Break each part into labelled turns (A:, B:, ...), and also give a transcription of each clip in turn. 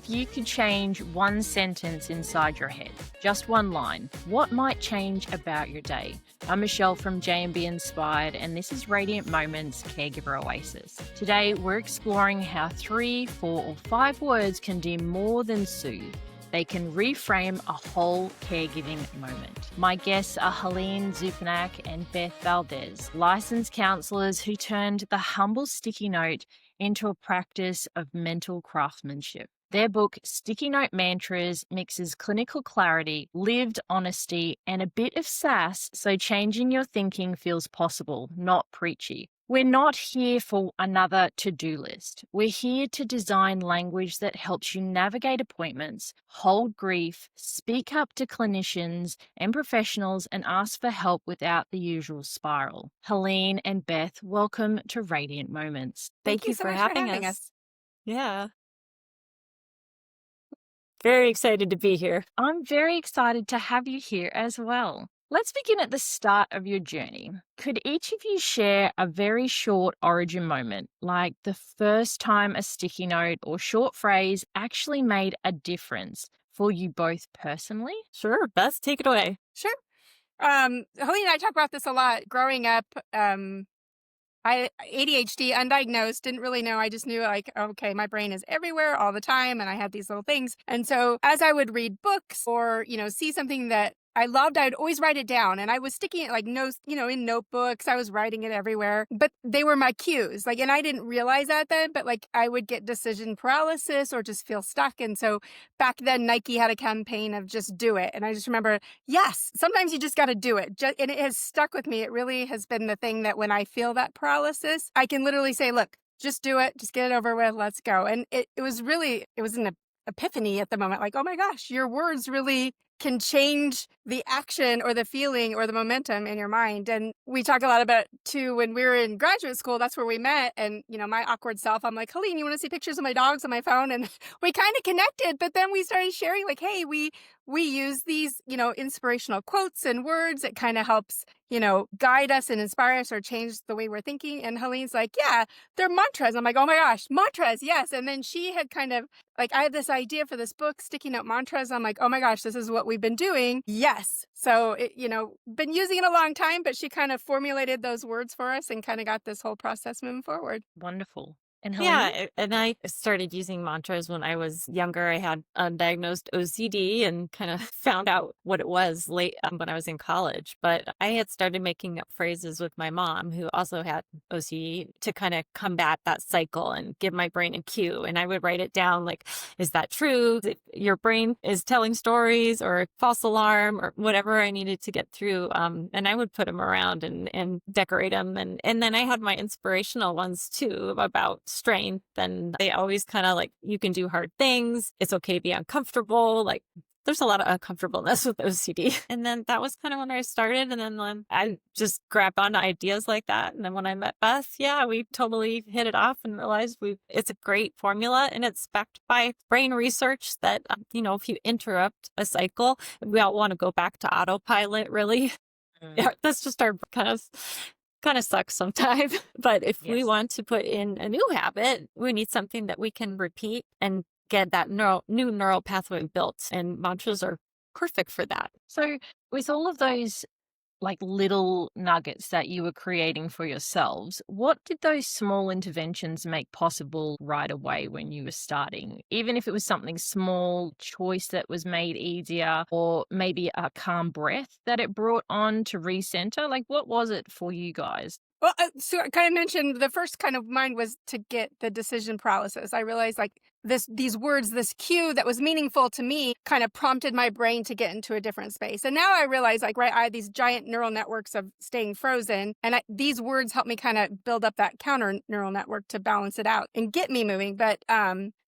A: If you could change one sentence inside your head, just one line, what might change about your day? I'm Michelle from J&B Inspired, and this is Radiant Moments Caregiver Oasis. Today, we're exploring how 3, 4, or 5 words can do more than soothe. They can reframe a whole caregiving moment. My guests are Helene Zupanak and Beth Valdez, licensed counsellors who turned the humble sticky note into a practice of mental craftsmanship. Their book, Sticky Note Mantras, mixes clinical clarity, lived honesty, and a bit of sass so changing your thinking feels possible, not preachy. We're not here for another to-do list. We're here to design language that helps you navigate appointments, hold grief, speak up to clinicians and professionals, and ask for help without the usual spiral. Helene and Beth, welcome to Radiant Moments.
B: Thank you
C: so
B: for
C: much
B: having
C: having
B: us. Yeah. Very excited to be here.
A: I'm very excited to have you here as well. Let's begin at the start of your journey. Could each of you share a very short origin moment, like the first time a sticky note or short phrase actually made a difference for you both personally?
B: Sure. Beth, take it away.
C: Sure. Helene and I talk about this a lot. Growing up, I ADHD, undiagnosed, didn't really know. I just knew like, okay, my brain is everywhere all the time, and I had these little things. And so as I would read books or, see something that I loved, I'd always write it down. And I was sticking it like notes, in notebooks. I was writing it everywhere, but they were my cues. And I didn't realize that then, but I would get decision paralysis or just feel stuck. And so back then Nike had a campaign of just do it. And I just remember, yes, sometimes you just got to do it. And it has stuck with me. It really has been the thing that when I feel that paralysis, I can literally say, look, just do it. Just get it over with. Let's go. And it was an epiphany at the moment. Like, oh my gosh, your words really can change the action or the feeling or the momentum in your mind. And we talk a lot about too, when we were in graduate school, that's where we met. And, my awkward self, I'm like, Helene, you want to see pictures of my dogs on my phone? And we kind of connected, but then we started sharing like, hey, we use these, inspirational quotes and words. It kind of helps, guide us and inspire us or change the way we're thinking. And Helene's like, yeah, they're mantras. I'm like, oh my gosh, mantras. Yes. And then she had kind of I had this idea for this book, Sticky Note Mantras. I'm like, oh my gosh, this is what we've been doing. Yes. So, been using it a long time, but she kind of formulated those words for us and kind of got this whole process moving forward.
A: Wonderful. And Helene?
B: Yeah, and I started using mantras when I was younger. I had undiagnosed OCD and kind of found out what it was late when I was in college. But I had started making up phrases with my mom, who also had OCD, to kind of combat that cycle and give my brain a cue. And I would write it down like, is that true? Your brain is telling stories or false alarm or whatever I needed to get through. And I would put them around and decorate them. And then I had my inspirational ones too about strength, and they always kind of like, you can do hard things, it's okay to be uncomfortable. Like, there's a lot of uncomfortableness with OCD. And then that was kind of when I started, and then I just grabbed on if like that. And then when I met Beth, yeah, we totally hit it off and realized it's a great formula, and it's backed by brain research that if you interrupt a cycle, we all want to go back to autopilot, really. Yeah, that's just our kind of sucks sometimes. But if we want to put in a new habit, we need something that we can repeat and get that new neural pathway built. And mantras are perfect for that.
A: So with all of those little nuggets that you were creating for yourselves, what did those small interventions make possible right away when you were starting? Even if it was something small, choice that was made easier, or maybe a calm breath that it brought on to recenter, what was it for you guys?
C: Well, so I kind of mentioned the first kind of mine was to get the decision paralysis. I realized these words, this cue that was meaningful to me kind of prompted my brain to get into a different space. And now I realize I had these giant neural networks of staying frozen. And these words help me kind of build up that counter neural network to balance it out and get me moving. But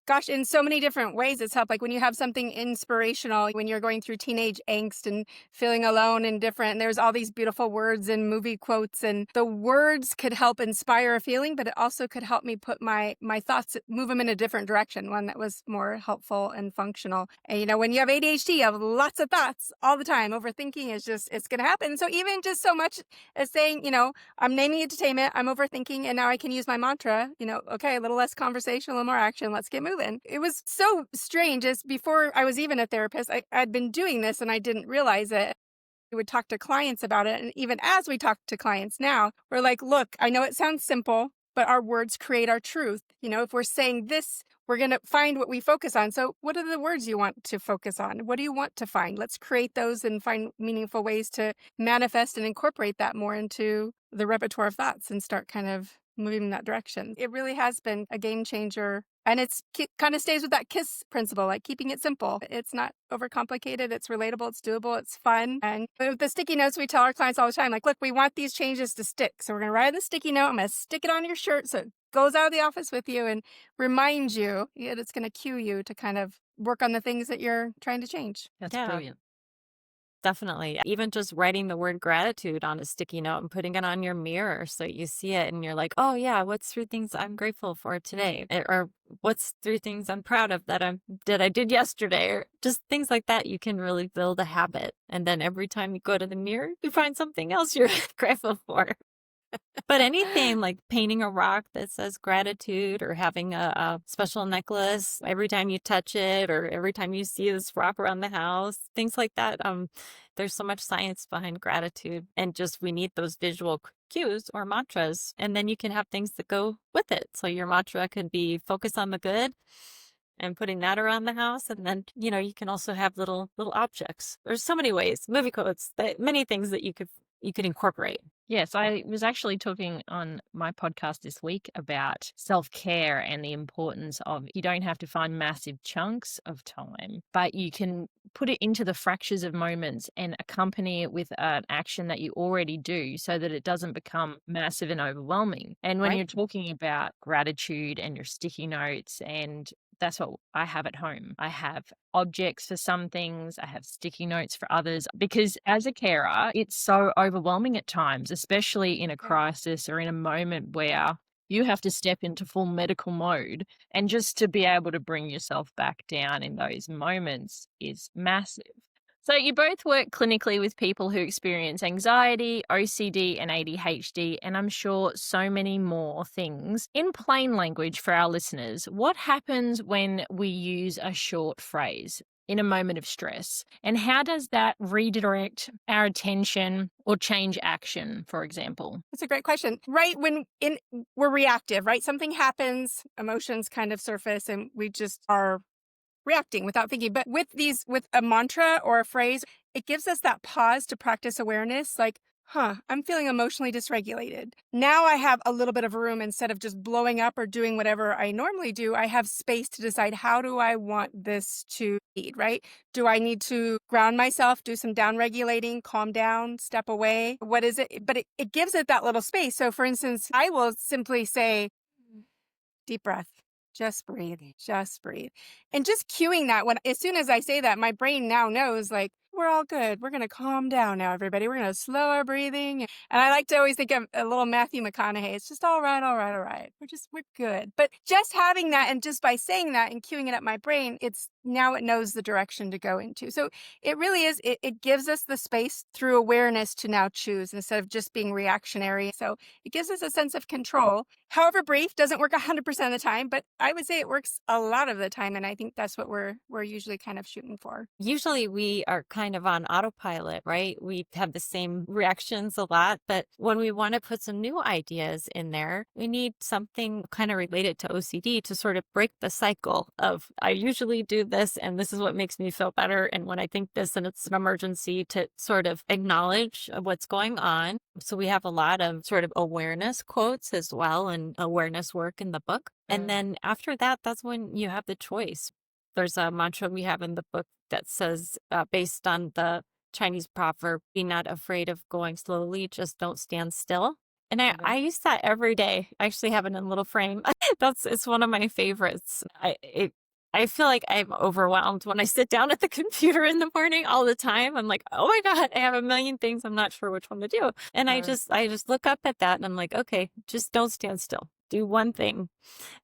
C: gosh, in so many different ways it's helped. Like when you have something inspirational, when you're going through teenage angst and feeling alone and different, and there's all these beautiful words and movie quotes, and the words could help inspire a feeling, but it also could help me put my thoughts, move them in a different direction. one that was more helpful and functional. And, when you have ADHD, you have lots of thoughts all the time. Overthinking is just, it's going to happen. So even just so much as saying, I'm naming it to tame it. I'm overthinking. And now I can use my mantra, okay, a little less conversation, a little more action. Let's get moving. It was so strange. As before I was even a therapist, I'd been doing this and I didn't realize it. We would talk to clients about it. And even as we talk to clients now, we're like, look, I know it sounds simple, but our words create our truth. If we're saying this, we're going to find what we focus on. So what are the words you want to focus on? What do you want to find? Let's create those and find meaningful ways to manifest and incorporate that more into the repertoire of thoughts and start kind of moving in that direction. It really has been a game changer. And it's kind of stays with that KISS principle, like keeping it simple. It's not overcomplicated. It's relatable. It's doable. It's fun. And with the sticky notes, we tell our clients all the time, like, look, we want these changes to stick. So we're going to write the sticky note. I'm going to stick it on your shirt so it goes out of the office with you and remind you. It's going to cue you to kind of work on the things that you're trying to change.
A: That's
B: Yeah.
A: brilliant.
B: Definitely. Even just writing the word gratitude on a sticky note and putting it on your mirror so you see it and you're like, oh yeah, what's 3 things I'm grateful for today? Or what's 3 things I'm proud of that I did yesterday? Or just things like that. You can really build a habit. And then every time you go to the mirror, you find something else you're grateful for. But anything like painting a rock that says gratitude or having a special necklace every time you touch it or every time you see this rock around the house, things like that. There's so much science behind gratitude and just we need those visual cues or mantras. And then you can have things that go with it. So your mantra could be focus on the good and putting that around the house. And then, you can also have little objects. There's so many ways, movie quotes, many things that you could incorporate.
A: Yes, I was actually talking on my podcast this week about self-care and the importance of you don't have to find massive chunks of time, but you can put it into the fractures of moments and accompany it with an action that you already do so that it doesn't become massive and overwhelming. And when
C: Right.
A: you're talking about gratitude and your sticky notes, and that's what I have at home. I have objects for some things. I have sticky notes for others because as a carer, it's so overwhelming at times, especially in a crisis or in a moment where you have to step into full medical mode. And just to be able to bring yourself back down in those moments is massive. So you both work clinically with people who experience anxiety, OCD, and ADHD, and I'm sure so many more things. In plain language for our listeners, what happens when we use a short phrase in a moment of stress? And how does that redirect our attention or change action, for example?
C: That's a great question. Right when we're reactive, right? Something happens, emotions kind of surface, and we just are reacting without thinking. But with a mantra or a phrase, it gives us that pause to practice awareness. Like, I'm feeling emotionally dysregulated. Now I have a little bit of room instead of just blowing up or doing whatever I normally do. I have space to decide, how do I want this to be, right? Do I need to ground myself, do some down regulating, calm down, step away? What is it? But it gives it that little space. So for instance, I will simply say, deep breath. Just breathe. And just cueing that as soon as I say that, my brain now knows, like, we're all good. We're going to calm down now, everybody. We're going to slow our breathing. And I like to always think of a little Matthew McConaughey. It's just all right. We're good. But just having that, and just by saying that and cueing it up my brain, it knows the direction to go into. So it really is, it gives us the space through awareness to now choose instead of just being reactionary. So it gives us a sense of control. However brief, doesn't work 100% of the time, but I would say it works a lot of the time. And I think that's what we're usually kind of shooting for.
B: Usually we are kind of on autopilot, right? We have the same reactions a lot, but when we want to put some new ideas in there, we need something kind of related to OCD to sort of break the cycle of, I usually do this and this is what makes me feel better. And when I think this and it's an emergency, to sort of acknowledge what's going on. So we have a lot of sort of awareness quotes as well and awareness work in the book. And then after that, that's when you have the choice. There's a mantra we have in the book that says, based on the Chinese proverb, be not afraid of going slowly, just don't stand still. And I use that every day. I actually have it in a little frame. It's one of my favorites. I feel like I'm overwhelmed when I sit down at the computer in the morning all the time. I'm like, oh my God, I have a million things. I'm not sure which one to do. And I just look up at that and I'm like, okay, just don't stand still. do one thing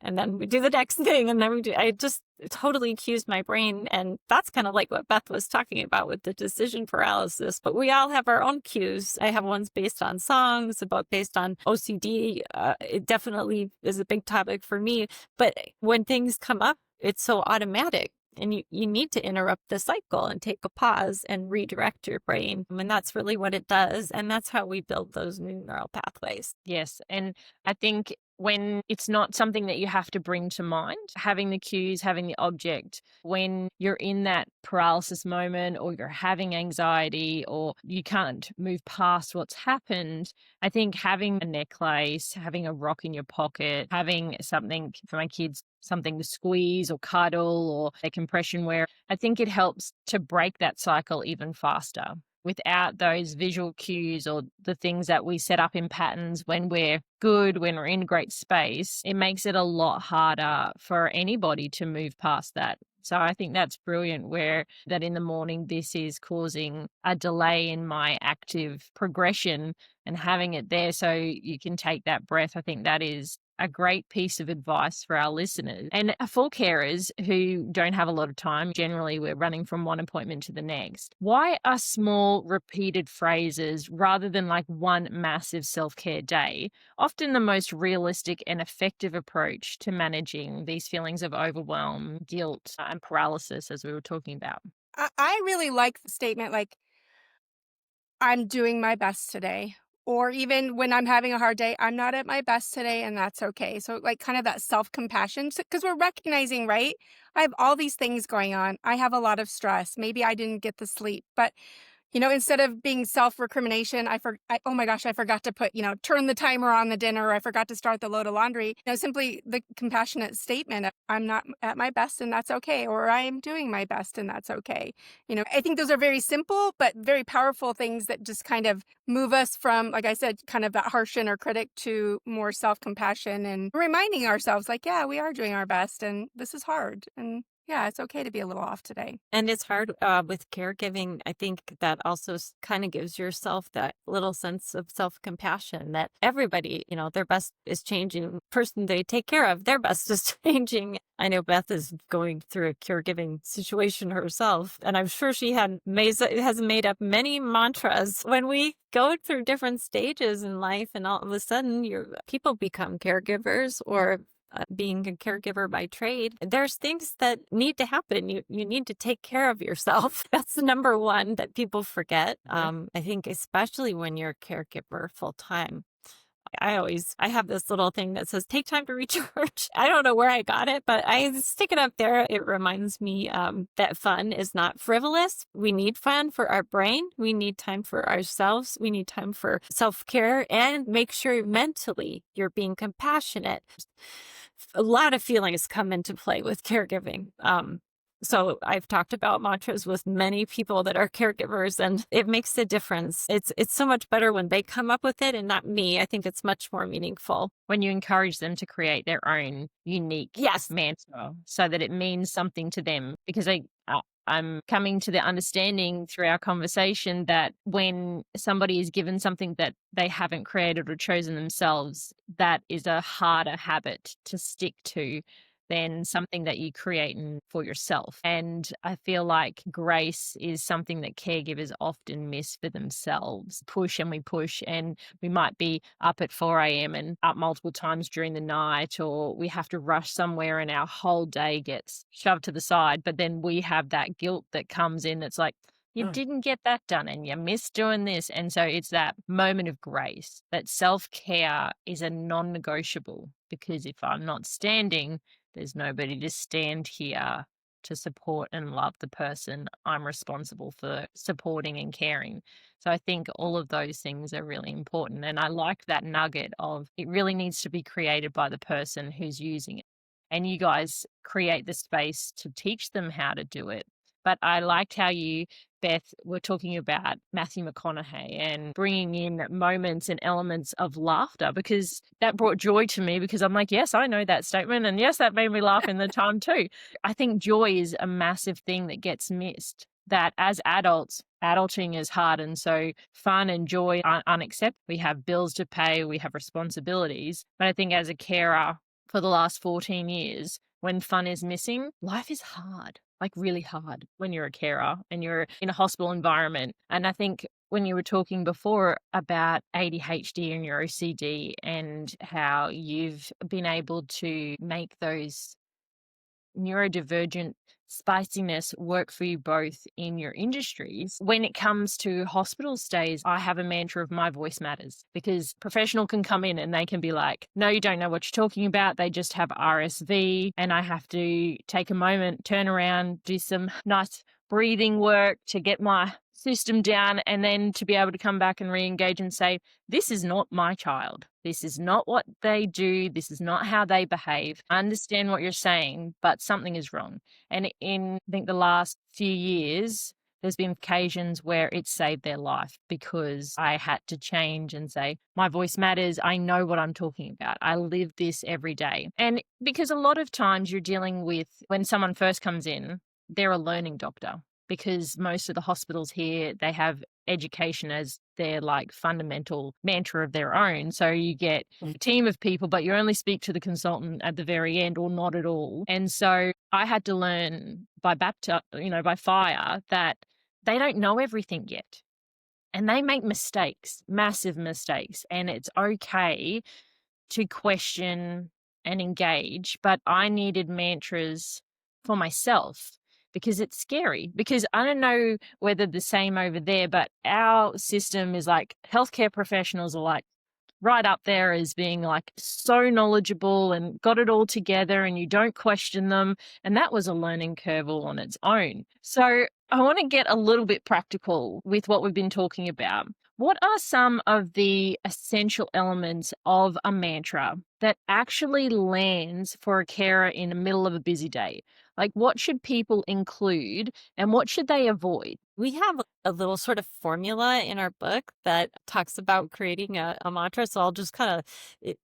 B: and then we do the next thing and then I just totally accused my brain. And that's kind of like what Beth was talking about with the decision paralysis. But we all have our own cues. I have ones based on songs, based on OCD. It definitely is a big topic for me. But when things come up, it's so automatic. And you need to interrupt the cycle and take a pause and redirect your brain. And that's really what it does. And that's how we build those new neural pathways.
A: Yes. And I think when it's not something that you have to bring to mind, having the cues, having the object, when you're in that paralysis moment or you're having anxiety or you can't move past what's happened, I think having a necklace, having a rock in your pocket, having something for my kids, something to squeeze or cuddle or a compression wear, I think it helps to break that cycle even faster. Without those visual cues or the things that we set up in patterns when we're good, when we're in a great space, it makes it a lot harder for anybody to move past that. So I think that's brilliant where that in the morning, this is causing a delay in my active progression and having it there so you can take that breath. I think that is a great piece of advice for our listeners. And for carers who don't have a lot of time, generally we're running from one appointment to the next. Why are small repeated phrases rather than like one massive self-care day often the most realistic and effective approach to managing these feelings of overwhelm, guilt, and paralysis, as we were talking about?
C: I really like the statement like, I'm doing my best today. Or even when I'm having a hard day, I'm not at my best today and that's okay. So like kind of that self-compassion, because we're recognizing, right? I have all these things going on. I have a lot of stress. Maybe I didn't get the sleep, but instead of being self-recrimination, oh my gosh, I forgot to put, turn the timer on the dinner, or I forgot to start the load of laundry. Simply the compassionate statement, I'm not at my best and that's okay, or I am doing my best and that's okay. I think those are very simple, but very powerful things that just kind of move us from, like I said, kind of that harsh inner critic to more self-compassion and reminding ourselves like, yeah, we are doing our best and this is hard. And yeah, it's okay to be a little off today.
B: And it's hard with caregiving. I think that also kind of gives yourself that little sense of self-compassion that everybody, their best is changing. Person they take care of, their best is changing. I know Beth is going through a caregiving situation herself, and I'm sure she has made up many mantras. When we go through different stages in life and all of a sudden people become caregivers or being a caregiver by trade, there's things that need to happen. You need to take care of yourself. That's the number one that people forget. I think especially when you're a caregiver full time. I have this little thing that says, take time to recharge. I don't know where I got it, but I stick it up there. It reminds me that fun is not frivolous. We need fun for our brain. We need time for ourselves. We need time for self-care, and make sure mentally you're being compassionate. A lot of feelings come into play with caregiving. So I've talked about mantras with many people that are caregivers, and it makes a difference. It's so much better when they come up with it and not me. I think it's much more meaningful.
A: When you encourage them to create their own unique mantra so that it means something to them. Because I'm coming to the understanding through our conversation that when somebody is given something that they haven't created or chosen themselves, that is a harder habit to stick to than something that you create for yourself. And I feel like grace is something that caregivers often miss for themselves. We push and we might be up at 4 a.m. and up multiple times during the night, or we have to rush somewhere and our whole day gets shoved to the side. But then we have that guilt that comes in. It's like, you didn't get that done and you missed doing this. And so it's that moment of grace, that self-care is a non-negotiable, because if I'm not standing, there's nobody to stand here to support and love the person I'm responsible for supporting and caring. So I think all of those things are really important. And I like that nugget of it really needs to be created by the person who's using it. And you guys create the space to teach them how to do it. But I liked how you, Beth, were talking about Matthew McConaughey and bringing in moments and elements of laughter, because that brought joy to me, because I'm like, yes, I know that statement. And yes, that made me laugh in the time too. I think joy is a massive thing that gets missed. that as adults, adulting is hard. And so fun and joy are unacceptable. We have bills to pay, we have responsibilities. But I think as a carer for the last 14 years, when fun is missing, life is hard, like really hard when you're a carer and you're in a hospital environment. And I think when you were talking before about ADHD and your OCD and how you've been able to make those neurodivergent spiciness work for you both in your industries. When it comes to hospital stays, I have a mantra of my voice matters, because professional can come in and they can be like, no, you don't know what you're talking about. They just have RSV. And I have to take a moment, turn around, do some nice breathing work to get my system down, and then to be able to come back and re-engage and say, this is not my child. This is not what they do. This is not how they behave. I understand what you're saying, but something is wrong. And in, I think, the last few years, there's been occasions where it saved their life because I had to change and say, my voice matters. I know what I'm talking about. I live this every day. And because a lot of times you're dealing with, when someone first comes in, they're a learning doctor, because most of the hospitals here, they have education as their like fundamental mantra of their own. So you get a team of people, but you only speak to the consultant at the very end or not at all. And so I had to learn by by fire, that they don't know everything yet. And they make mistakes, massive mistakes. And it's okay to question and engage. But I needed mantras for myself, because it's scary. Because I don't know whether the same over there, but our system is like, healthcare professionals are like right up there as being like so knowledgeable and got it all together, and you don't question them. And that was a learning curve all on its own. So I want to get a little bit practical with what we've been talking about. What are some of the essential elements of a mantra that actually lands for a carer in the middle of a busy day? Like, what should people include and what should they avoid?
B: We have a little sort of formula in our book that talks about creating a mantra. So I'll just kind of,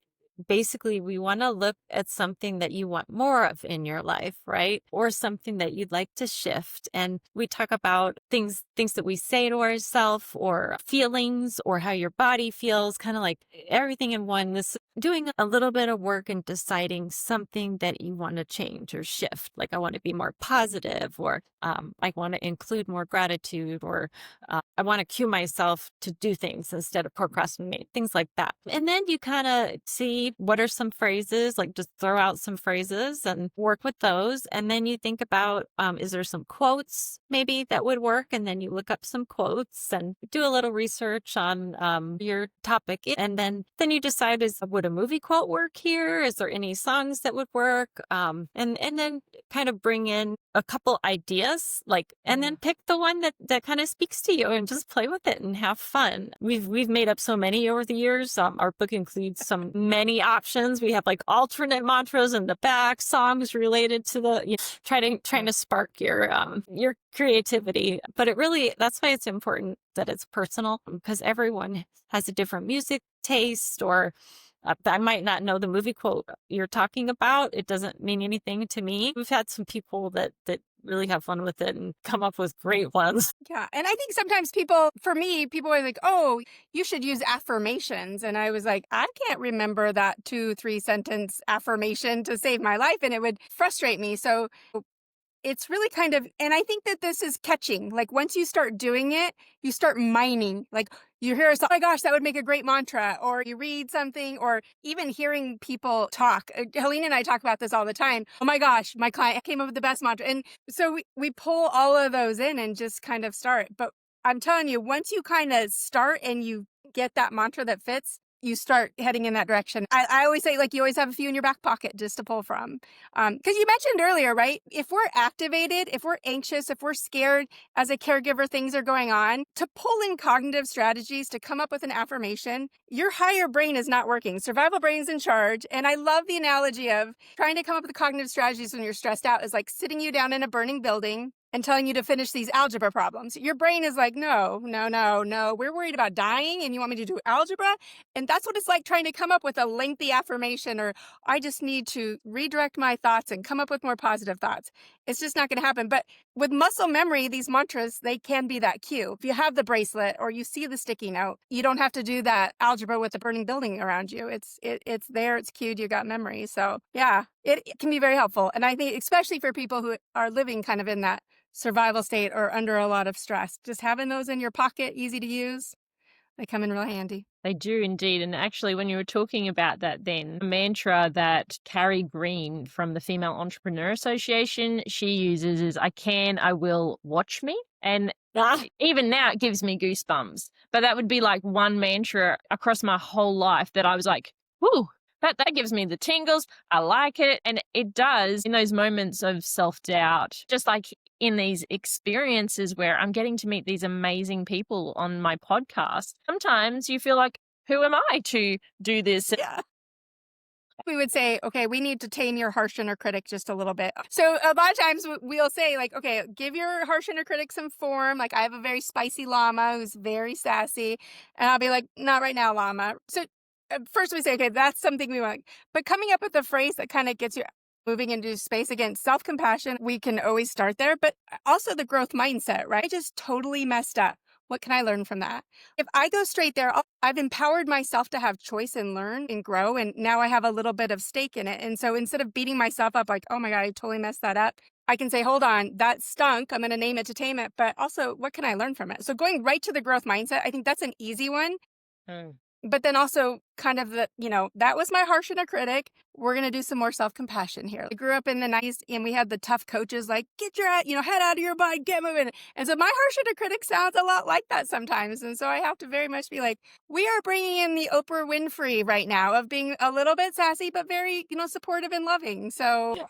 B: basically, we want to look at something that you want more of in your life, right? Or something that you'd like to shift. And we talk about things that we say to ourselves, or feelings, or how your body feels, kind of like everything in one. This doing a little bit of work and deciding something that you want to change or shift. Like, I want to be more positive, or I want to include more gratitude, or I want to cue myself to do things instead of procrastinate, things like that. And then you kind of see what are some phrases, like just throw out some phrases and work with those. And then you think about, is there some quotes maybe that would work? And then you look up some quotes and do a little research on your topic. And then you decide, would a movie quote work here? Is there any songs that would work? And then kind of bring in a couple ideas, and then pick the one that kind of speaks to you and just play with it and have fun. We've made up so many over the years. Our book includes many options. We have like alternate mantras in the back, songs related to the, trying to spark your creativity. But that's why it's important that it's personal, because everyone has a different music taste, or I might not know the movie quote you're talking about. It doesn't mean anything to me. We've had some people that really have fun with it and come up with great ones.
C: Yeah. And I think sometimes people are like, oh, you should use affirmations. And I was like, I can't remember that 2-3 sentence affirmation to save my life. And it would frustrate me. So it's really kind of, and I think that this is catching. Like, once you start doing it, you start mining. Like, you hear us, oh my gosh, that would make a great mantra, or you read something, or even hearing people talk. Helene and I talk about this all the time. Oh my gosh, my client came up with the best mantra. And so we pull all of those in and just kind of start. But I'm telling you, once you kind of start and you get that mantra that fits, you start heading in that direction. I always say, like, you always have a few in your back pocket just to pull from. Because you mentioned earlier, right? If we're activated, if we're anxious, if we're scared as a caregiver, things are going on, to pull in cognitive strategies to come up with an affirmation, your higher brain is not working. Survival brain's in charge. And I love the analogy of trying to come up with cognitive strategies when you're stressed out is like sitting you down in a burning building and telling you to finish these algebra problems. Your brain is like, no. We're worried about dying and you want me to do algebra? And that's what it's like trying to come up with a lengthy affirmation, or I just need to redirect my thoughts and come up with more positive thoughts. It's just not going to happen. But with muscle memory, these mantras, they can be that cue. If you have the bracelet or you see the sticky note, you don't have to do that algebra with the burning building around you. It's there, it's cued, you got memory. So yeah, it can be very helpful. And I think especially for people who are living kind of in that survival state or under a lot of stress, just having those in your pocket, easy to use, they come in real handy.
A: They do indeed. And actually, when you were talking about that, then a mantra that Carrie Green from the Female Entrepreneur Association, she uses is I can, I will, watch me. And even now it gives me goosebumps. But that would be like one mantra across my whole life that I was like, whoo, that gives me the tingles. I like it. And it does in those moments of self-doubt, just like in these experiences where I'm getting to meet these amazing people on my podcast. Sometimes you feel like, who am I to do this?
C: Yeah. We would say, okay, we need to tame your harsh inner critic just a little bit. So a lot of times we'll say like, okay, give your harsh inner critic some form. Like I have a very spicy llama who's very sassy. And I'll be like, not right now, llama. So first we say, okay, that's something we want. But coming up with a phrase that kind of gets you moving into space again, self-compassion, we can always start there, but also the growth mindset, right? I just totally messed up. What can I learn from that? If I go straight there, I've empowered myself to have choice and learn and grow. And now I have a little bit of stake in it. And so instead of beating myself up like, oh my God, I totally messed that up, I can say, hold on, that stunk. I'm going to name it to tame it. But also, what can I learn from it? So going right to the growth mindset, I think that's an easy one. But then also kind of the, that was my harsh inner critic. We're going to do some more self-compassion here. I grew up in the 90s and we had the tough coaches like, get your head out of your body, get moving. And so my harsh inner critic sounds a lot like that sometimes. And so I have to very much be like, we are bringing in the Oprah Winfrey right now of being a little bit sassy, but very, supportive and loving. So... Yeah.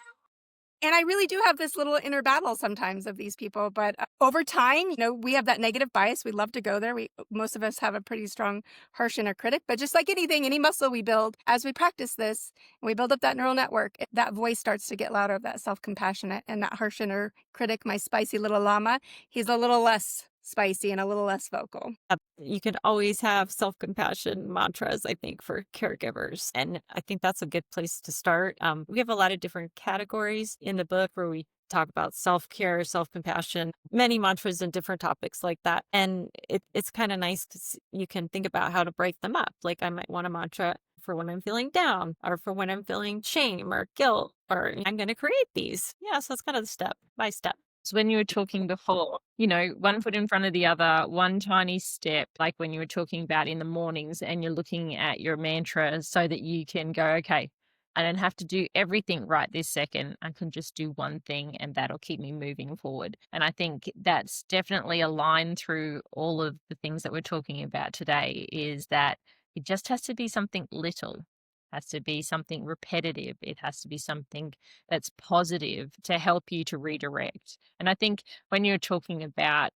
C: And I really do have this little inner battle sometimes of these people. But over time, we have that negative bias. We love to go there. Most of us have a pretty strong harsh inner critic. But just like anything, any muscle we build, as we practice this, and we build up that neural network, that voice starts to get louder of that self-compassionate. And that harsh inner critic, my spicy little llama, he's a little less spicy and a little less vocal.
B: You can always have self-compassion mantras, I think, for caregivers. And I think that's a good place to start. We have a lot of different categories in the book where we talk about self-care, self-compassion, many mantras and different topics like that. And it's kind of nice because you can think about how to break them up. Like I might want a mantra for when I'm feeling down or for when I'm feeling shame or guilt, or I'm going to create these. Yeah, so it's kind of the step by step.
A: So when you were talking before, one foot in front of the other, one tiny step, like when you were talking about in the mornings and you're looking at your mantra so that you can go, okay, I don't have to do everything right this second. I can just do one thing and that'll keep me moving forward. And I think that's definitely a line through all of the things that we're talking about today is that it just has to be something little. Has to be something repetitive. It has to be something that's positive to help you to redirect. And I think when you're talking about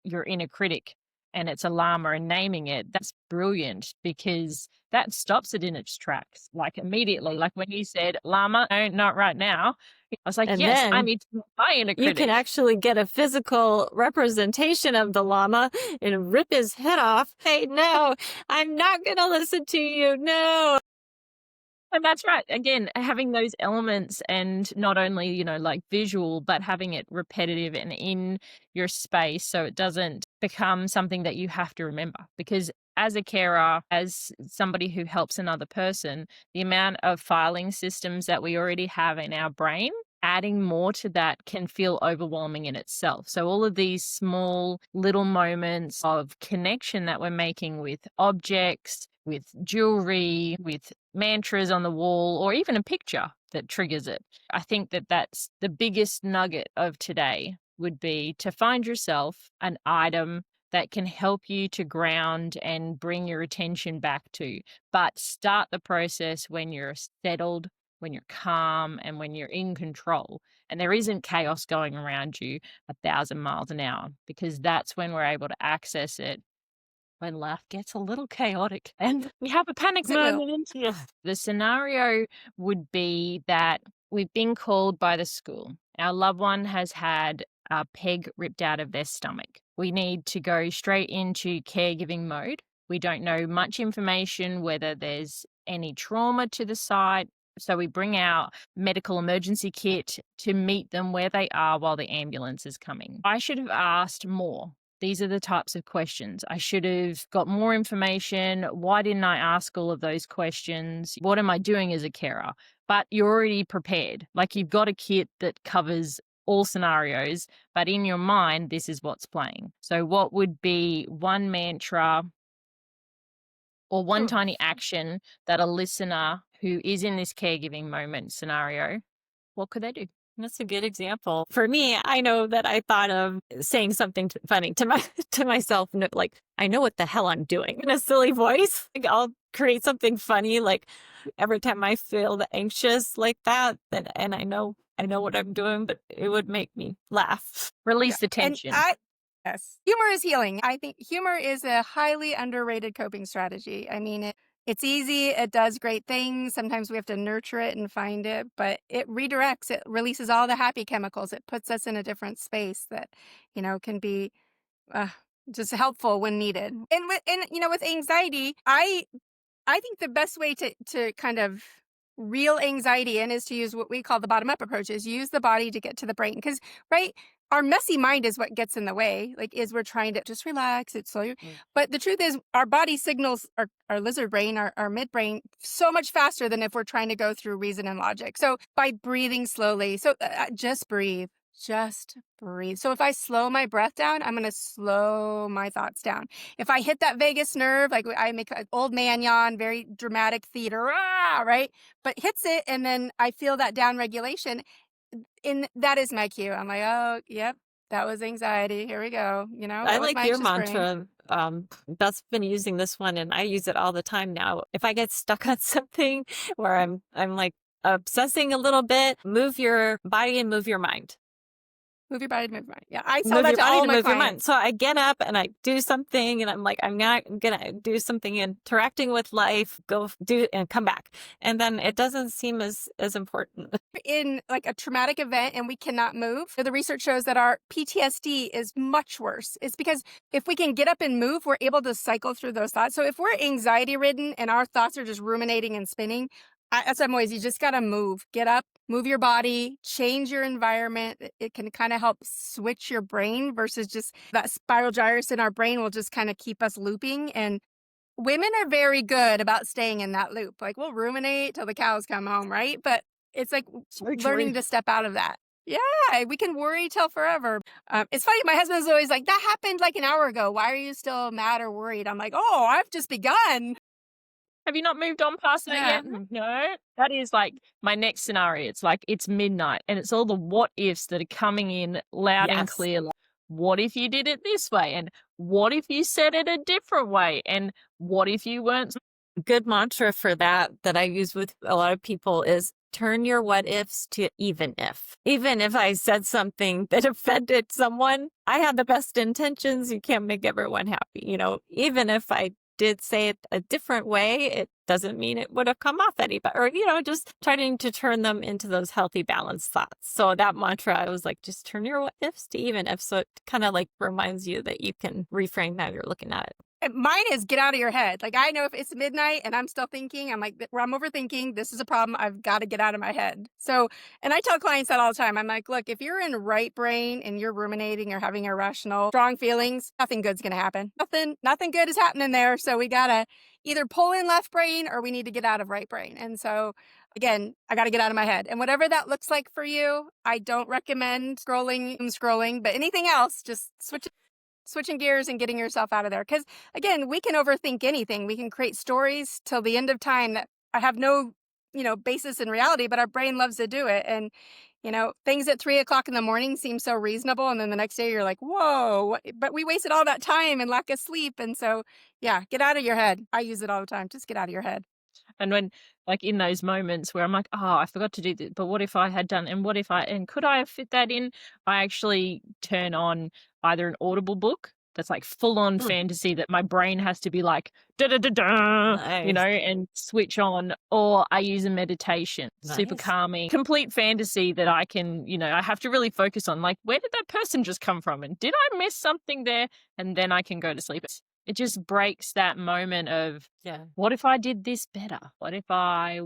A: your inner critic and it's a llama and naming it, that's brilliant because that stops it in its tracks. Like immediately, like when you said, llama, no, not right now. I was like,
B: and
A: yes, I need to be my inner critic.
B: You can actually get a physical representation of the llama and rip his head off. Hey, no, I'm not going to listen to you. No.
A: And that's right. Again, having those elements and not only, like visual, but having it repetitive and in your space so it doesn't become something that you have to remember. Because as a carer, as somebody who helps another person, the amount of filing systems that we already have in our brain, adding more to that can feel overwhelming in itself. So all of these small little moments of connection that we're making with objects, with jewelry, with mantras on the wall, or even a picture that triggers it. I think that that's the biggest nugget of today would be to find yourself an item that can help you to ground and bring your attention back to. But start the process when you're settled, when you're calm, and when you're in control. And there isn't chaos going around you 1,000 miles an hour, because that's when we're able to access it when life gets a little chaotic and we have a panic moment.
B: Yeah.
A: The scenario would be that we've been called by the school. Our loved one has had a peg ripped out of their stomach. We need to go straight into caregiving mode. We don't know much information, whether there's any trauma to the site, So we bring our medical emergency kit to meet them where they are while the ambulance is coming. I should have asked more. These are the types of questions. I should have got more information. Why didn't I ask all of those questions? What am I doing as a carer? But you're already prepared. Like, you've got a kit that covers all scenarios, but in your mind, this is what's playing. So what would be one mantra or one tiny action that a listener who is in this caregiving moment scenario, what could they do?
B: That's a good example. For me, I know that I thought of saying something funny to myself, and like, I know what the hell I'm doing in a silly voice. Like, I'll create something funny, like every time I feel anxious like that, and I know what I'm doing, but it would make me laugh.
A: Release the tension.
C: Yes, humor is healing. I think humor is a highly underrated coping strategy. I mean, it's easy. It does great things. Sometimes we have to nurture it and find it, but it redirects. It releases all the happy chemicals. It puts us in a different space that, can be just helpful when needed. And with anxiety, I think the best way to kind of reel anxiety in is to use what we call the bottom-up approach, is use the body to get to the brain. Because, right, our messy mind is what gets in the way, we're trying to just relax. It's slow. But the truth is, our body signals our lizard brain, our midbrain, so much faster than if we're trying to go through reason and logic. So by breathing slowly, just breathe. Just breathe. So if I slow my breath down, I'm going to slow my thoughts down. If I hit that vagus nerve, like I make an old man yawn, very dramatic theater, right? But hits it, and then I feel that down regulation. And that is my cue. I'm like, oh, yep, that was anxiety. Here we go.
B: I like your mantra. Beth's been using this one, and I use it all the time now. If I get stuck on something where I'm like obsessing a little bit, move your body and move your mind.
C: Move your body, move your mind. Yeah, I tell that to all my clients.
B: So I get up and I do something, and I'm like, I'm not gonna do something interacting with life, go do and come back. And then it doesn't seem as important.
C: In like a traumatic event and we cannot move, the research shows that our PTSD is much worse. It's because if we can get up and move, we're able to cycle through those thoughts. So if we're anxiety ridden and our thoughts are just ruminating and spinning, that's what I'm always, you just got to move. Get up, move your body, change your environment. It can kind of help switch your brain versus just that spiral gyrus in our brain will just kind of keep us looping. And women are very good about staying in that loop. Like, we'll ruminate till the cows come home, right? But it's like learning to step out of that. Yeah, we can worry till forever. It's funny. My husband's always like, that happened like an hour ago. Why are you still mad or worried? I'm like, oh, I've just begun.
A: Have you not moved on past that yet? No. That is like my next scenario. It's like it's midnight and it's all the what ifs that are coming in loud and clear. Like, what if you did it this way? And what if you said it a different way? And what if you weren't?
B: Good mantra for that I use with a lot of people is turn your what ifs to even if. Even if I said something that offended someone, I had the best intentions. You can't make everyone happy. Even if I did say it a different way, it doesn't mean it would have come off any better. Or, just trying to turn them into those healthy, balanced thoughts. So that mantra, I was like, just turn your what ifs to even if. So it kind of like reminds you that you can reframe how you're looking at it.
C: Mine is get out of your head. Like, I know if it's midnight and I'm still thinking, I'm like, I'm overthinking. This is a problem. I've got to get out of my head. So, and I tell clients that all the time. I'm like, look, if you're in right brain and you're ruminating or having irrational, strong feelings, nothing good's going to happen. Nothing good is happening there. So we got to either pull in left brain or we need to get out of right brain. And so again, I got to get out of my head. And whatever that looks like for you, I don't recommend scrolling, but anything else, just switching gears and getting yourself out of there. Because again, we can overthink anything. We can create stories till the end of time that I have no, basis in reality, but our brain loves to do it. And, things at 3:00 in the morning seem so reasonable. And then the next day you're like, whoa, but we wasted all that time and lack of sleep. And so, yeah, get out of your head. I use it all the time. Just get out of your head.
A: And when, like, in those moments where I'm like, oh, I forgot to do this, but what if I had done, and could I have fit that in? I actually turn on either an Audible book that's like full on fantasy that my brain has to be like, da-da-da-da,
B: nice.
A: And switch on, or I use a meditation, super calming, complete fantasy that I can, I have to really focus on, like, where did that person just come from? And did I miss something there? And then I can go to sleep. It just breaks that moment of,
B: Yeah.
A: what if I did this better? What if I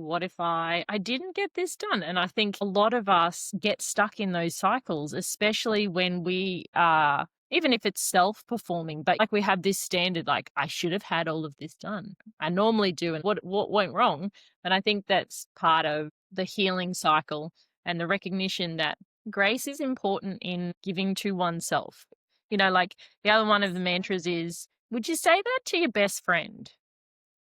A: didn't get this done? And I think a lot of us get stuck in those cycles, especially when we are, even if it's self-performing, but like we have this standard, like I should have had all of this done. I normally do. And what went wrong? And I think that's part of the healing cycle and the recognition that grace is important in giving to oneself. Like the other one of the mantras is, would you say that to your best friend?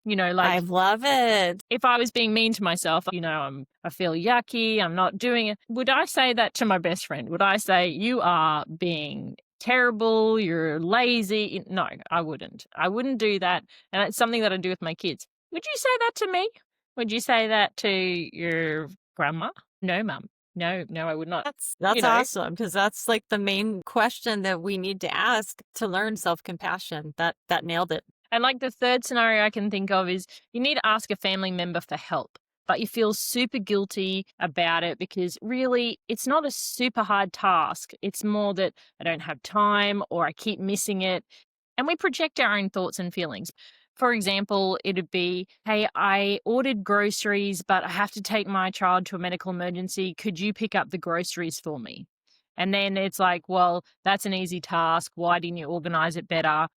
B: I
A: Like
B: love it.
A: if I was being mean to myself, I feel yucky, I'm not doing it. Would I say that to my best friend? Would I say, you are being terrible, you're lazy? No, I wouldn't. I wouldn't do that. And it's something that I do with my kids. Would you say that to me? Would you say that to your grandma? No, mum. No, I would not.
B: That's awesome, because that's like the main question that we need to ask to learn self-compassion. That nailed it.
A: And like the third scenario I can think of is you need to ask a family member for help, but you feel super guilty about it because really it's not a super hard task. It's more that I don't have time or I keep missing it. And we project our own thoughts and feelings. For example, it'd be, hey, I ordered groceries, but I have to take my child to a medical emergency. Could you pick up the groceries for me? And then it's like, well, that's an easy task. Why didn't you organize it better?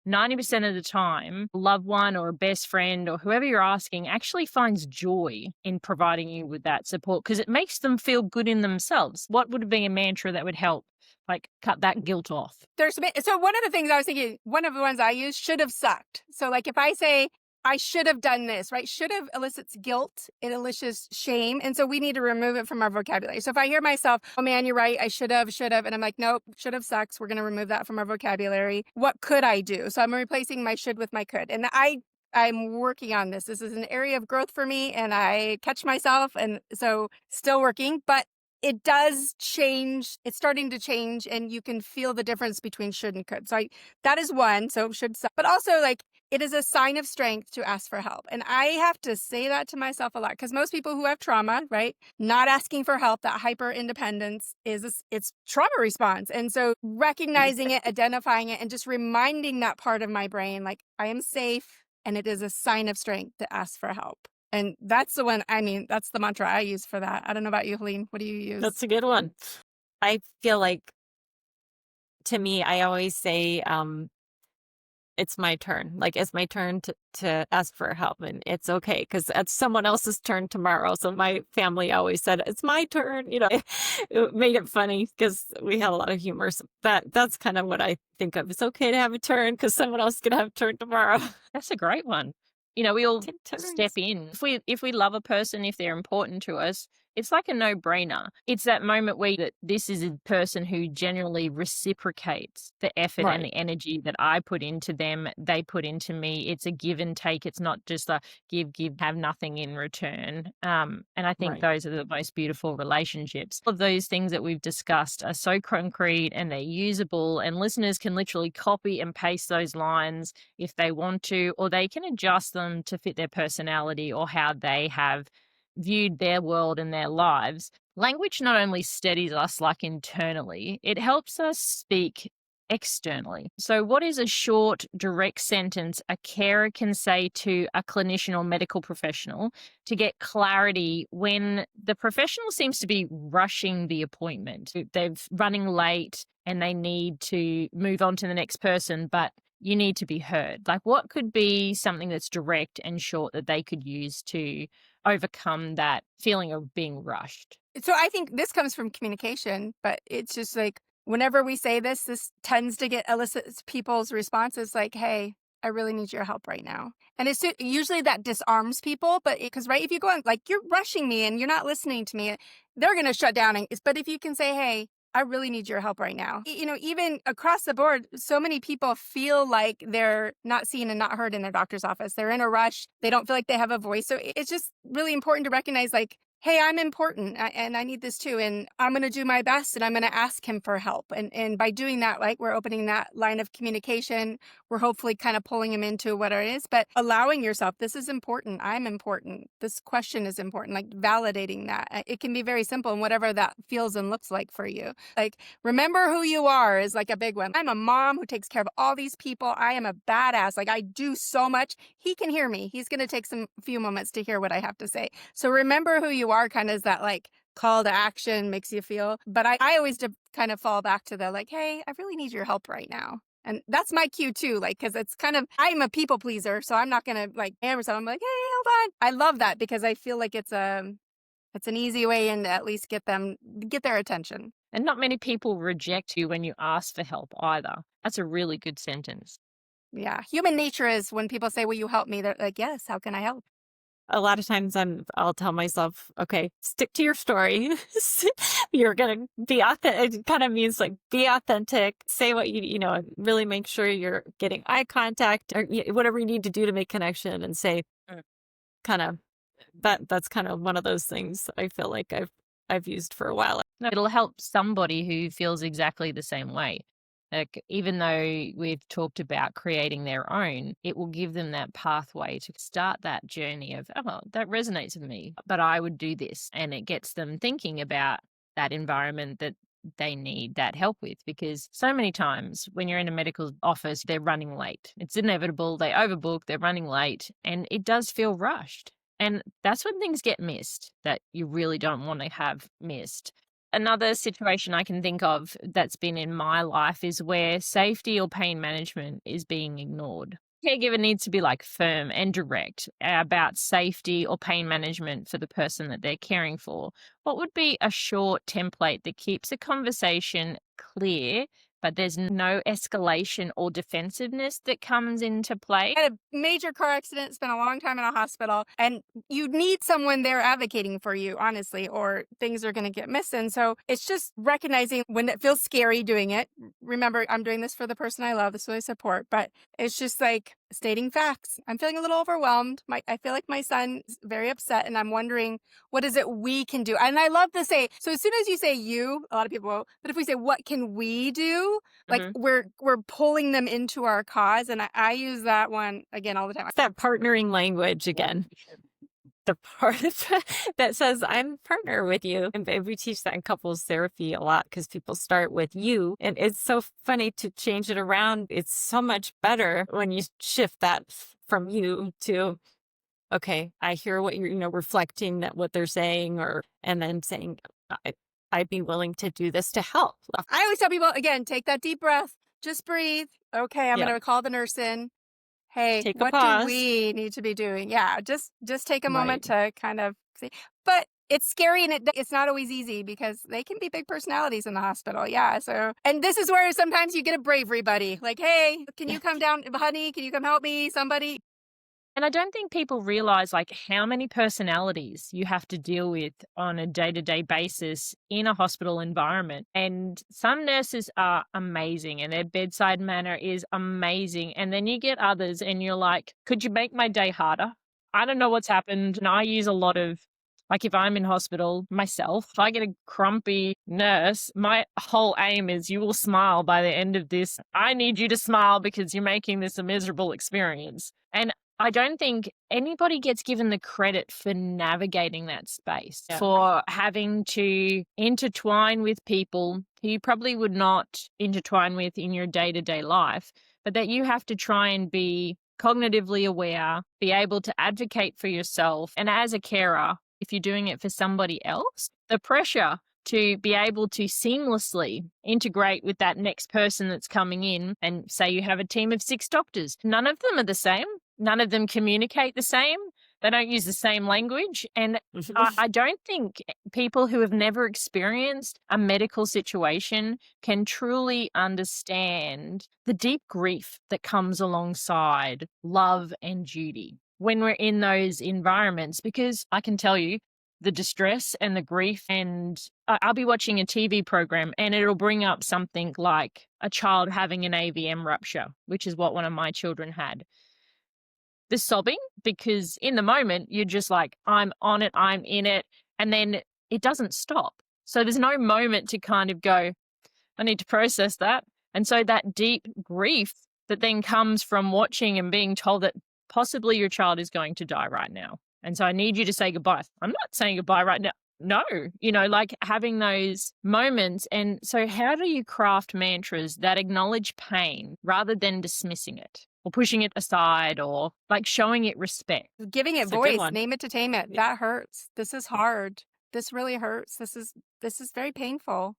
A: 90% of the time, a loved one or a best friend or whoever you're asking actually finds joy in providing you with that support because it makes them feel good in themselves. What would be a mantra that would help? Like cut that guilt off.
C: So one of the things I was thinking, one of the ones I use, should have sucked. So like if I say, I should have done this, right? Should have elicits guilt. It elicits shame. And so we need to remove it from our vocabulary. So if I hear myself, oh man, you're right, I should have. And I'm like, nope, should have sucks. We're going to remove that from our vocabulary. What could I do? So I'm replacing my should with my could. And I'm working on this. This is an area of growth for me and I catch myself. And so still working, but it does change. It's starting to change and you can feel the difference between should and could. So that is one. So should, but also like it is a sign of strength to ask for help. And I have to say that to myself a lot because most people who have trauma, right, not asking for help, that hyper independence it's trauma response. And so recognizing it, identifying it, and just reminding that part of my brain, like I am safe and it is a sign of strength to ask for help. And that's the one, that's the mantra I use for that. I don't know about you, Helene. What do you use?
B: That's a good one. I feel like, to me, I always say, it's my turn. Like, it's my turn to ask for help. And it's okay, because it's someone else's turn tomorrow. So my family always said, it's my turn. It made it funny because we had a lot of humor. So that's kind of what I think of. It's okay to have a turn because someone else is going to have a turn tomorrow.
A: That's a great one. We all
B: Take turns.
A: step in. If we love a person, if they're important to us, it's like a no-brainer. It's that moment where that this is a person who generally reciprocates the effort and the energy that I put into them, they put into me. It's a give and take. It's not just a give, have nothing in return. And I think those are the most beautiful relationships. All of those things that we've discussed are so concrete and they're usable, and listeners can literally copy and paste those lines if they want to, or they can adjust them to fit their personality or how they have viewed their world and their lives. Language not only steadies us like internally, it helps us speak externally. So what is a short, direct sentence a carer can say to a clinician or medical professional to get clarity when the professional seems to be rushing the appointment? They're running late and they need to move on to the next person, but you need to be heard. Like, what could be something that's direct and short that they could use to overcome that feeling of being rushed?
C: So I think this comes from communication, but it's just like whenever we say this tends to elicits people's responses like, hey, I really need your help right now. And it's usually that disarms people, but because if you go on, like, you're rushing me and you're not listening to me, they're going to shut down. But if you can say, hey, I really need your help right now. Even across the board, so many people feel like they're not seen and not heard in their doctor's office. They're in a rush. They don't feel like they have a voice. So it's just really important to recognize, like, hey, I'm important and I need this too. And I'm going to do my best and I'm going to ask him for help. And by doing that, like, we're opening that line of communication. we're hopefully kind of pulling them into what it is, but allowing yourself, this is important. I'm important. This question is important, like validating that. It can be very simple, and whatever that feels and looks like for you. Like, remember who you are is like a big one. I'm a mom who takes care of all these people. I am a badass. Like, I do so much. He can hear me. He's going to take some few moments to hear what I have to say. So remember who you are kind of is that like call to action, makes you feel. But I always kind of fall back to the like, hey, I really need your help right now. And that's my cue too, like, because it's kind of, I'm a people pleaser, so I'm not going to like hammer someone. I'm like, hey, hold on. I love that because I feel like it's an easy way in to at least get their attention.
A: And not many people reject you when you ask for help either. That's a really good sentence.
C: Yeah. Human nature is when people say, will you help me? They're like, yes, how can I help?
B: A lot of times I'll tell myself, okay, stick to your story. You're going to be authentic. It kind of means like be authentic, say what really make sure you're getting eye contact or whatever you need to do to make connection and say kind of that's kind of one of those things I feel like I've used for a while.
A: It'll help somebody who feels exactly the same way. Like, even though we've talked about creating their own, it will give them that pathway to start that journey of, oh, that resonates with me, but I would do this. And it gets them thinking about that environment that they need that help with, because so many times when you're in a medical office, they're running late. It's inevitable. They overbook, they're running late, and it does feel rushed. And that's when things get missed that you really don't want to have missed. Another situation I can think of that's been in my life is where safety or pain management is being ignored. Caregiver needs to be like firm and direct about safety or pain management for the person that they're caring for. What would be a short template that keeps a conversation clear, but there's no escalation or defensiveness that comes into play?
C: I had a major car accident, spent a long time in a hospital, and you need someone there advocating for you, honestly, or things are going to get missed. And so it's just recognizing when it feels scary doing it. Remember, I'm doing this for the person I love. This is what I support. But it's just like stating facts. I'm feeling a little overwhelmed. I feel like my son's very upset, and I'm wondering, what is it we can do? And I love to say, so as soon as you say you, a lot of people will, but if we say, what can we do? Like we're pulling them into our cause. And I use that one again all the time.
B: It's that partnering language again. The part that says, I'm partner with you. And we teach that in couples therapy a lot because people start with you. And it's so funny to change it around. It's so much better when you shift that from you to, okay, I hear what you're, reflecting that what they're saying, and then saying, I'd be willing to do this to help.
C: I always tell people, again, take that deep breath, just breathe. Okay, I'm going to call the nurse in. Hey, what do we need to be doing? Yeah, just take a moment to kind of see. But it's scary, and it's not always easy because they can be big personalities in the hospital. Yeah. So, and this is where sometimes you get a bravery buddy. Like, hey, can you come down, honey? Can you come help me? Somebody.
A: And I don't think people realize like how many personalities you have to deal with on a day-to-day basis in a hospital environment. And some nurses are amazing and their bedside manner is amazing. And then you get others and you're like, could you make my day harder? I don't know what's happened. And I use a lot of, like, if I'm in hospital myself, if I get a grumpy nurse, my whole aim is you will smile by the end of this. I need you to smile because you're making this a miserable experience. And I don't think anybody gets given the credit for navigating that space, for having to intertwine with people who you probably would not intertwine with in your day-to-day life, but that you have to try and be cognitively aware, be able to advocate for yourself. And as a carer, if you're doing it for somebody else, the pressure to be able to seamlessly integrate with that next person that's coming in, and say you have a team of 6 doctors, none of them are the same. None of them communicate the same. They don't use the same language. And I don't think people who have never experienced a medical situation can truly understand the deep grief that comes alongside love and duty when we're in those environments. Because I can tell you, the distress and the grief, and I'll be watching a TV program and it'll bring up something like a child having an AVM rupture, which is what one of my children had. The sobbing, because in the moment you're just like, I'm on it, I'm in it, and then it doesn't stop. So there's no moment to kind of go, I need to process that. And so that deep grief that then comes from watching and being told that possibly your child is going to die right now. And so I need you to say goodbye. I'm not saying goodbye right now. No, like having those moments. And so how do you craft mantras that acknowledge pain rather than dismissing it or pushing it aside or like showing it respect?
C: Giving it
B: That's a good
C: voice,
B: one.
C: name it to tame it. That hurts. This is hard. This really hurts. This is very painful.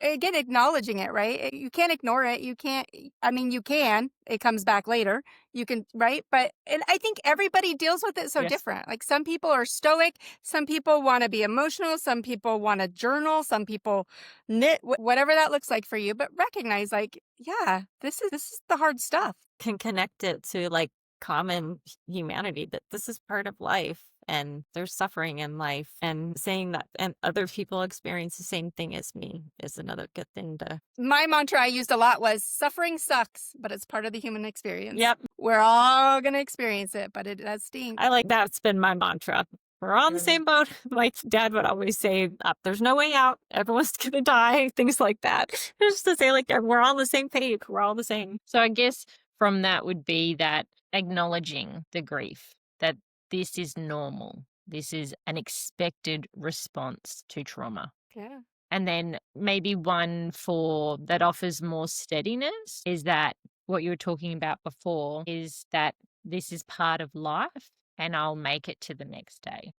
C: Again, acknowledging it, right? You can't ignore it. You can't, I mean, you can, it comes back later. You can, right? But, and I think everybody deals with it so
A: Yes.
C: different. Like some people are stoic. Some people want to be emotional. Some people want to journal. Some people knit, whatever that looks like for you. But recognize like, yeah, this is the hard stuff.
B: Can connect it to like common humanity, that this is part of life and there's suffering in life, and saying that and other people experience the same thing as me is another good thing to.
C: My mantra I used a lot was suffering sucks, but it's part of the human experience.
B: Yep.
C: We're all going to experience it, but it does stink.
B: I like that's been my mantra. We're all in the same boat. My dad would always say, there's no way out. Everyone's going to die. Things like that. Just to say, like, we're all on the same page. We're all the same.
A: So I guess from that would be that acknowledging the grief, that this is normal. This is an expected response to trauma.
C: Yeah.
A: And then maybe one for that offers more steadiness is that what you were talking about before is that this is part of life and I'll make it to the next day.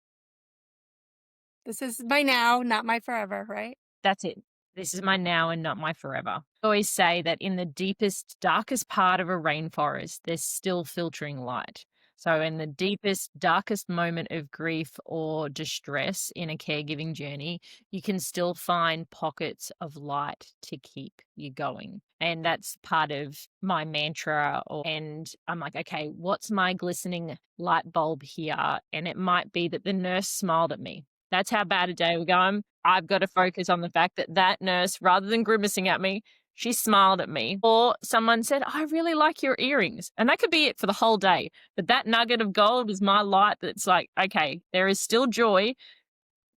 C: This is my now, not my forever, right?
A: That's it. This is my now and not my forever. I always say that in the deepest, darkest part of a rainforest, there's still filtering light. So in the deepest, darkest moment of grief or distress in a caregiving journey, you can still find pockets of light to keep you going. And that's part of my mantra. And I'm like, okay, what's my glistening light bulb here? And it might be that the nurse smiled at me. That's how bad a day we're going. I've got to focus on the fact that that nurse, rather than grimacing at me, she smiled at me. Or someone said, I really like your earrings. And that could be it for the whole day. But that nugget of gold is my light that's like, okay, there is still joy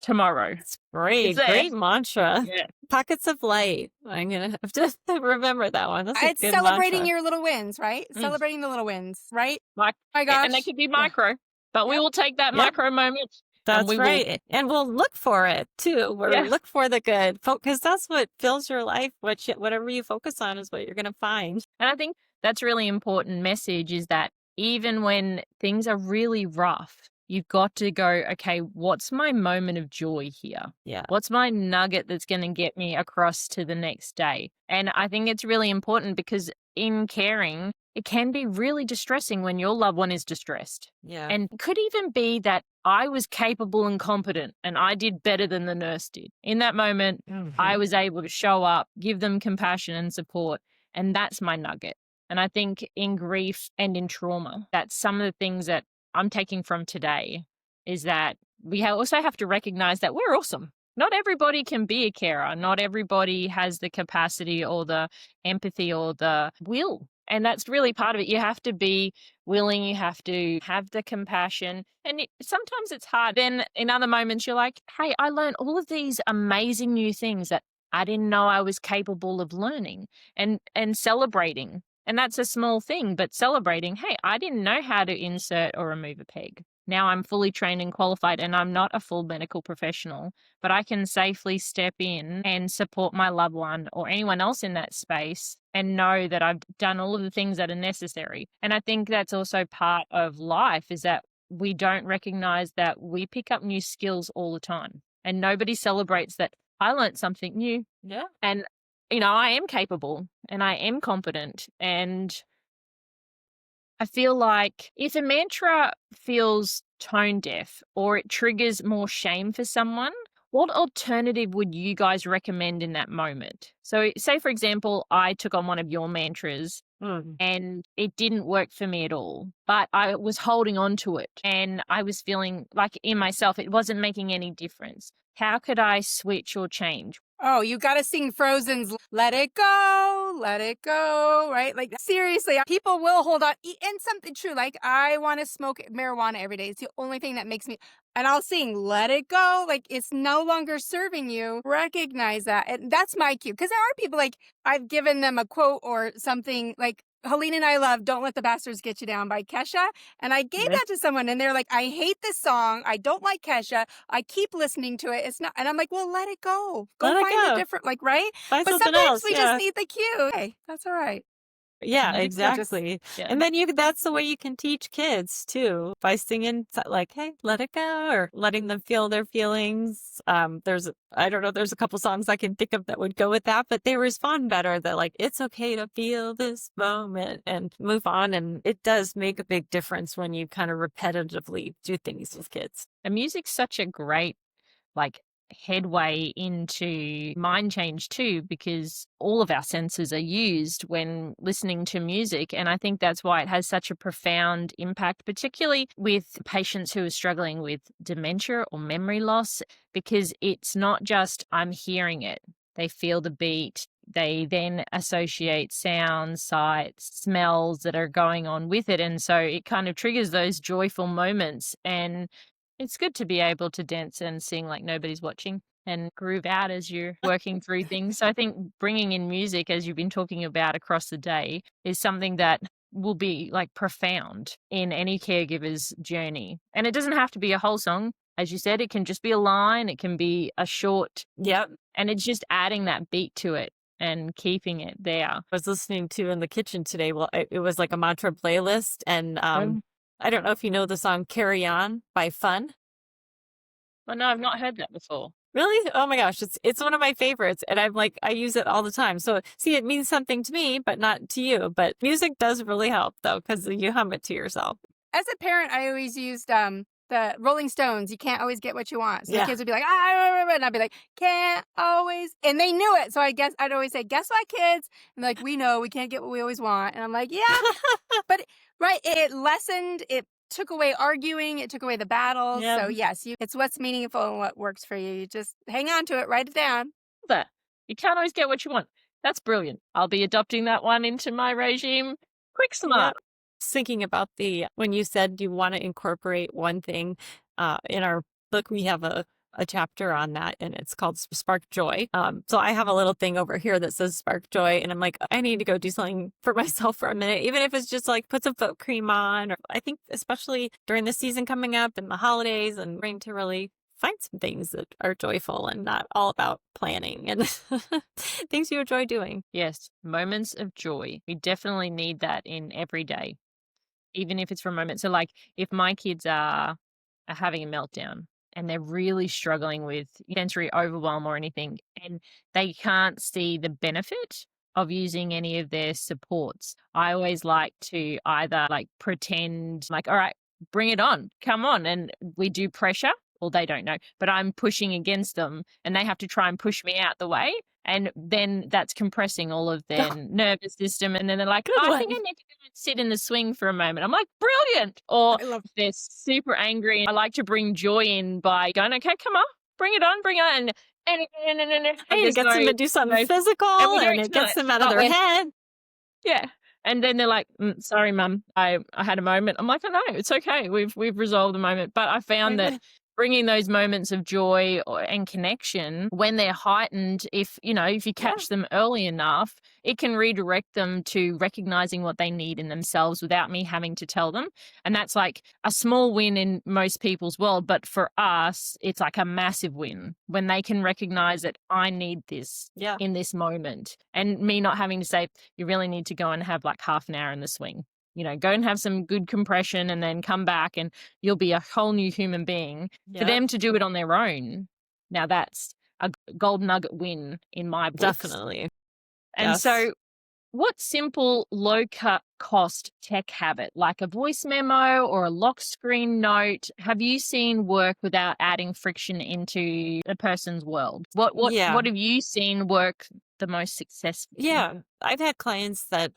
A: tomorrow.
B: It's great. Great mantra. Yeah. Pockets of light. I'm going to have to remember that one. That's
C: it's celebrating your little wins, right? Celebrating the little wins, right?
A: My gosh. And they could be micro. But we will take that micro moment.
B: That's right. And we'll look for it too. We'll look for the good, because that's what fills your life. Whatever you focus on is what you're going to find.
A: And I think that's really important message is that even when things are really rough, you've got to go, okay, what's my moment of joy here?
B: Yeah.
A: What's my nugget that's going to get me across to the next day? And I think it's really important because in caring, it can be really distressing when your loved one is distressed.
B: Yeah.
A: And it could even be that I was capable and competent and I did better than the nurse did. In that moment, I was able to show up, give them compassion and support. And that's my nugget. And I think in grief and in trauma, that's some of the things that I'm taking from today is that we also have to recognize that we're awesome. Not everybody can be a carer. Not everybody has the capacity or the empathy or the will. And that's really part of it. You have to be willing. You have to have the compassion. And sometimes it's hard. Then in other moments, you're like, hey, I learned all of these amazing new things that I didn't know I was capable of learning and celebrating. And that's a small thing, but celebrating, hey, I didn't know how to insert or remove a peg. Now I'm fully trained and qualified and I'm not a full medical professional, but I can safely step in and support my loved one or anyone else in that space and know that I've done all of the things that are necessary. And I think that's also part of life is that we don't recognize that we pick up new skills all the time and nobody celebrates that I learned something new.
B: Yeah.
A: And, I am capable and I am competent. And I feel like if a mantra feels tone deaf or it triggers more shame for someone, what alternative would you guys recommend in that moment? So say, for example, I took on one of your mantras and it didn't work for me at all, but I was holding on to it and I was feeling like in myself, it wasn't making any difference. How could I switch or change?
C: Oh, you got to sing Frozen's Let It Go, right? Like, seriously, people will hold on. And something true, like, I want to smoke marijuana every day. It's the only thing that makes me, and I'll sing Let It Go. Like, it's no longer serving you. Recognize that. And that's my cue. Because there are people, like, I've given them a quote or something, like, Helene and I love Don't Let the Bastards Get You Down by Kesha. And I gave
A: Yes.
C: that to someone and they're like, I hate this song. I don't like Kesha. I keep listening to it. It's not. And I'm like, well, let it go. Go
B: Let it
C: find
B: go.
C: a different, like, right?
B: Find
C: But
B: something
C: sometimes
B: else.
C: we
B: Yeah.
C: just need the cue. Hey, that's all right.
B: Yeah,
A: Music's such a-
B: exactly.
A: Yeah.
B: And then that's the way you can teach kids too, by singing like, hey, let it go, or letting them feel their feelings. I don't know, there's a couple songs I can think of that would go with that, but they respond better. That like, it's okay to feel this moment and move on. And it does make a big difference when you kind of repetitively do things with kids.
A: And music's such a great like headway into mind change too, because all of our senses are used when listening to music. And I think that's why it has such a profound impact, particularly with patients who are struggling with dementia or memory loss, because it's not just I'm hearing it. They feel the beat. They then associate sounds, sights, smells that are going on with it. And so it kind of triggers those joyful moments. And it's good to be able to dance and sing like nobody's watching and groove out as you're working through things. So I think bringing in music, as you've been talking about across the day, is something that will be like profound in any caregiver's journey. And it doesn't have to be a whole song. As you said, it can just be a line, it can be a short,
B: Yep.
A: and it's just adding that beat to it and keeping it there.
B: I was listening to in the kitchen today. Well, it was like a mantra playlist, and I don't know if you know the song Carry On by Fun.
A: Oh, no, I've not heard that before.
B: Really? Oh my gosh, it's one of my favorites, and I'm like, I use it all the time. So see, it means something to me, but not to you. But music does really help though, because you hum it to yourself.
C: As a parent, I always used the Rolling Stones. You can't always get what you want. So
B: Yeah.
C: the kids would be like, ah, and I'd be like, can't always. And they knew it. So I guess I'd always say, guess what, kids? And like, we know we can't get what we always want. And I'm like, yeah. But right, it lessened, it took away arguing, it took away the battles.
B: Yep.
C: So yes, it's what's meaningful and what works for you. You just hang on to it, write it down.
A: That you can't always get what you want. That's brilliant. I'll be adopting that one into my regime. Quick smart.
B: Yep. Thinking about when you said you want to incorporate one thing, in our book, we have a chapter on that, and it's called Spark Joy. So I have a little thing over here that says Spark Joy, and I'm like, I need to go do something for myself for a minute, even if it's just like put some foot cream on. Or I think especially during the season coming up and the holidays, and trying to really find some things that are joyful and not all about planning and things you enjoy doing.
A: Yes, moments of joy. We definitely need that in every day, even if it's for a moment. So like if my kids are having a meltdown and they're really struggling with sensory overwhelm or anything, and they can't see the benefit of using any of their supports, I always like to either like pretend like, all right, bring it on, come on. And we do pressure. Well, they don't know, but I'm pushing against them and they have to try and push me out the way. And then that's compressing all of their nervous system. And then they're like, I think I need to go and sit in the swing for a moment. I'm like, brilliant. Or if they're super angry, I like to bring joy in by going, okay, come on, bring it on, bring it on. And
B: Hey, it gets them to do something physical, and it gets them out of their head.
A: Yeah. And then they're like, sorry, Mum, I had a moment. I'm like, oh, no, it's okay. We've resolved the moment. But I found that bringing those moments of joy and connection when they're heightened, if you catch them early enough, it can redirect them to recognizing what they need in themselves without me having to tell them. And that's like a small win in most people's world. But for us, it's like a massive win when they can recognize that I need this in this moment, and me not having to say, you really need to go and have like half an hour in the swing. Go and have some good compression and then come back and you'll be a whole new human being. For them to do it on their own, now that's a gold nugget win in my books.
B: Definitely.
A: And so what simple low-cost tech habit, like a voice memo or a lock screen note, have you seen work without adding friction into a person's world? What have you seen work the most successfully?
B: Yeah, I've had clients that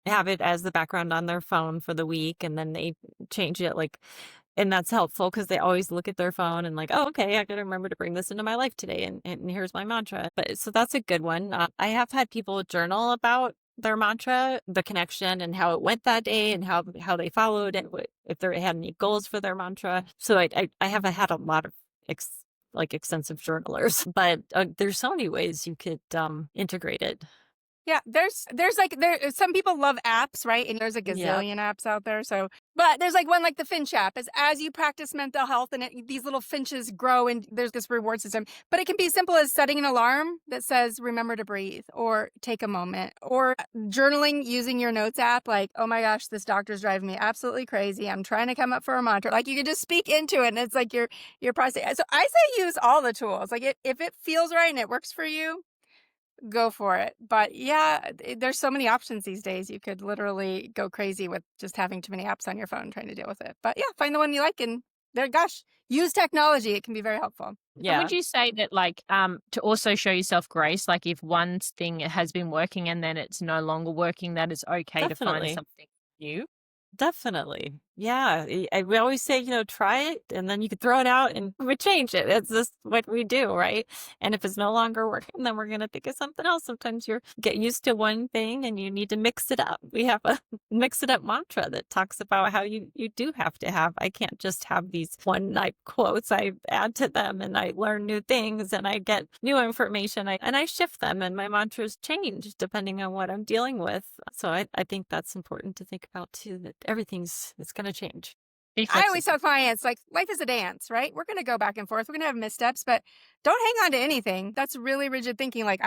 B: have it as the background on their phone for the week, and then they change it and that's helpful because they always look at their phone and like, oh, okay, I got to remember to bring this into my life today, and here's my mantra. But so that's a good one. I have had people journal about their mantra, the connection, and how it went that day, and how they followed it, if they had any goals for their mantra. So I haven't had a lot of extensive journalers, but there's so many ways you could integrate it.
C: Yeah, there's like some people love apps, right? And there's a
B: Yep.
C: gazillion apps out there. So, but there's like one like the Finch app is as you practice mental health and these little finches grow and there's this reward system. But it can be as simple as setting an alarm that says remember to breathe or take a moment or journaling using your notes app. Like, oh my gosh, this doctor's driving me absolutely crazy. I'm trying to come up for a mantra. Like you can just speak into it and it's like your process. So I say use all the tools. Like if it feels right and it works for you, go for it. But yeah, there's so many options these days. You could literally go crazy with just having too many apps on your phone trying to deal with it. But yeah, find the one you like and use technology. It can be very helpful.
A: And
B: Yeah.
A: would you say that to also show yourself grace, like if one thing has been working and then it's no longer working, that it's okay to find
B: Definitely.
A: something new?
B: Definitely. Yeah. We always say, try it and then you can throw it out and we change it. It's just what we do, right? And if it's no longer working, then we're going to think of something else. Sometimes you get used to one thing and you need to mix it up. We have a mix it up mantra that talks about how you do have to have. I can't just have these one night quotes. I add to them and I learn new things and I get new information and I shift them and my mantras change depending on what I'm dealing with. So I think that's important to think about too, that it's going to change.
C: I always tell clients, like, life is a dance, right? We're going to go back and forth. We're going to have missteps, but don't hang on to anything. That's really rigid thinking. Like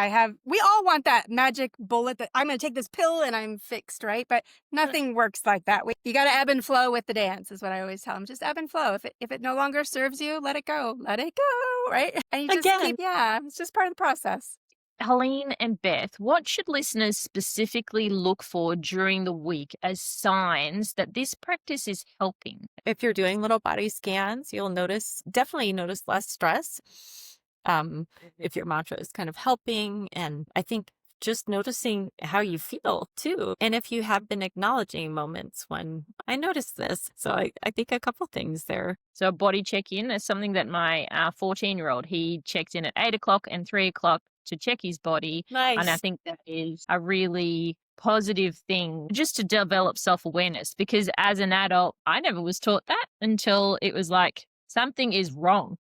C: we all want that magic bullet that I'm going to take this pill and I'm fixed, right? But nothing works like that. You got to ebb and flow with the dance is what I always tell them. Just ebb and flow. If it no longer serves you, let it go. Let it go, right? And you just it's just part of the process.
A: Helene and Beth, what should listeners specifically look for during the week as signs that this practice is helping?
B: If you're doing little body scans, you'll definitely notice less stress. If your mantra is kind of helping, and I think just noticing how you feel too. And if you have been acknowledging moments when I noticed this. So I think a couple things there.
A: So a body check-in is something that my 14-year-old, he checked in at 8 o'clock and 3 o'clock to check his body.
B: Nice.
A: And I think that is a really positive thing just to develop self-awareness, because as an adult, I never was taught that until it was like, something is wrong.